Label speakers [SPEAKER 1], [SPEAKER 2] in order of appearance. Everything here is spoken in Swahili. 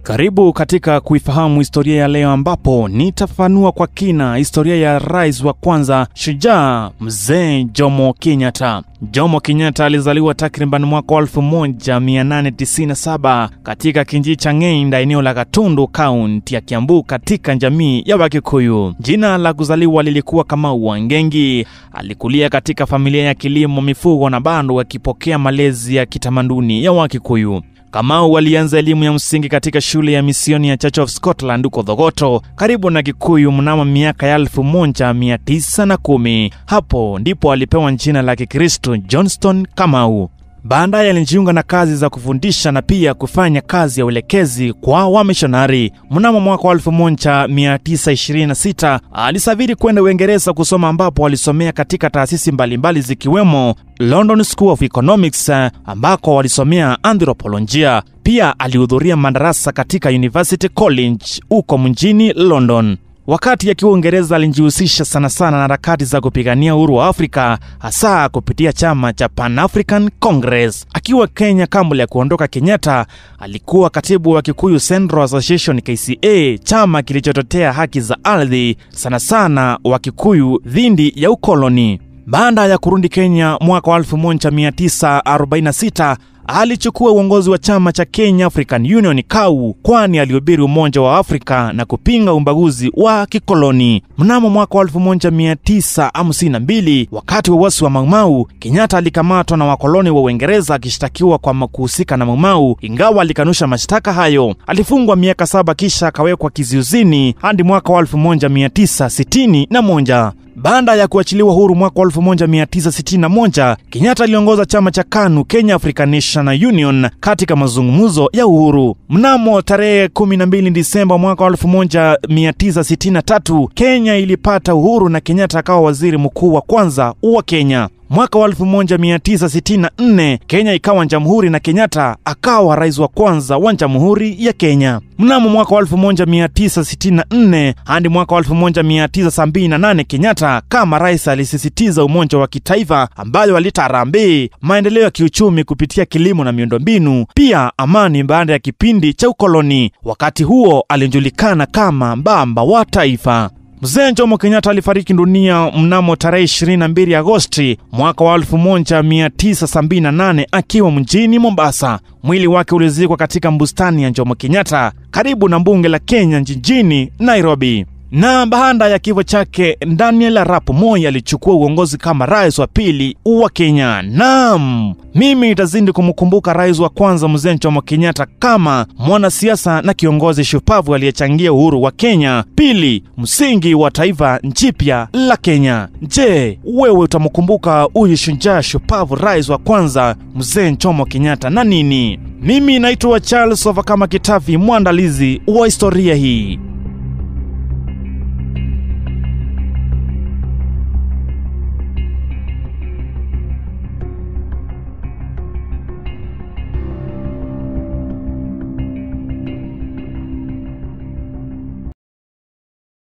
[SPEAKER 1] Karibu katika kuifahamu historia ya leo, ambapo nitafafanua kwa kina historia ya rais wa kwanza shujaa Mzee Jomo Kenyatta. Jomo Kenyatta alizaliwa takriban mwaka 1897 katika kijiji cha Ng'enda, eneo la Gatundu, kaunti ya Kiambu, katika jamii ya Wakikuyu. Jina la kuzaliwa lilikuwa Kamau Wangengi. Alikulia katika familia ya kilimo, mifugo na bado akipokea malezi ya kitamaduni ya Wakikuyu. Kamau alianza elimu ya msingi katika shule ya misioni ya Church of Scotland huko Thogoto, karibu na Kikuyu, mnamo miaka ya 1910. Hapo ndipo alipewa jina la Kikristo Johnston Kamau. Baadaye alijiunga na kazi za kufundisha na pia kufanya kazi ya uelekezi kwa wamishonari. Mnamo mwaka 1926 alisafiri kwenda Uingereza kusoma, ambapo alisomea katika taasisi mbalimbali zikiwemo London School of Economics, ambako walisomea anthropolojia. Pia alihudhuria madarasa katika University College huko mjini London. Wakati akiwa Uingereza alijihusisha sana na harakati za kupigania uhuru wa Afrika, hasa kupitia chama cha Pan African Congress. Akiwa Kenya, kabla ya kuondoka Kenyatta, alikuwa katibu wa Kikuyu Central Association KCA, chama kilichotetea haki za ardhi sana wa Kikuyu dhidi ya ukoloni. Baada ya kurudi Kenya mwaka 1946, alichukua uongozi wa chama cha Kenya African Union KAU, kwani alihubiri umoja wa Afrika na kupinga ubaguzi wa kikoloni. Mnamo mwaka 1952, wakati wa uasi wa Mau Mau, Kenyatta alikamatwa na wakoloni wa Uingereza akishtakiwa kwa kuhusika na Mau Mau, ingawa alikanusha mashtaka hayo. Alifungwa miaka 7 kisha akawekwa kizuizini hadi mwaka 1961. Baada ya kuachiliwa huru mwaka 1961, Kenyatta aliongoza chama cha KANU, Kenya African National Union, katika mazungumzo ya uhuru. Mnamo tarehe 12 Disemba mwaka 1963, Kenya ilipata uhuru na Kenyatta akawa waziri mkuu wa kwanza wa Kenya. Mwaka 1964, Kenya ikawa jamhuri na Kenyatta akawa rais wa kwanza wa Jamhuri ya Kenya. Mnamo mwaka 1964 hadi mwaka 1978, Kenyatta kama rais alisisitiza umoja wa kitaifa, ambayo alitarambi maendeleo ya kiuchumi kupitia kilimo na miundombinu, pia amani baada ya kipindi cha ukoloni. Wakati huo alijulikana kama baba wa taifa. Mzee Jomo Kenyatta alifariki dunia mnamo tarehe 22 Agosti mwaka 1978 akiwa mjini Mombasa. Mwili wake ulizikwa katika bustani ya Jomo Kenyatta karibu na bunge la Kenya jijini Nairobi. Na baada ya kifo chake, Daniel Arap Moi alichukua uongozi kama rais wa pili wa Kenya. Naam, mimi nitazidi kumkumbuka rais wa kwanza Mzee Jomo Kenyatta kama mwanasiasa na kiongozi shupavu aliyechangia uhuru wa Kenya, pili msingi wa taifa jipya la Kenya. Je, wewe utamkumbuka huyu shujaa shupavu rais wa kwanza Mzee Jomo Kenyatta na nini? Mimi naitwa Charles Ovakama Kitavi, mwandalizi wa historia hii.